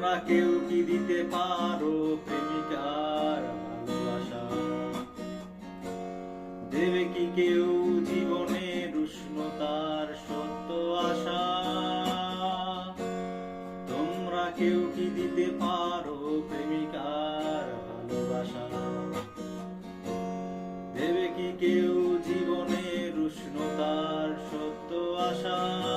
তোমরা কেউ কি দিতে পারো প্রেমিকার ভালোবাসা? দেবে কি কেউ জীবনের উষ্ণতার সত্য আশা? তোমরা কেউ কি দিতে পারো প্রেমিকার ভালোবাসা? দেবে কি কেউ জীবনের উষ্ণতার সত্য আশা?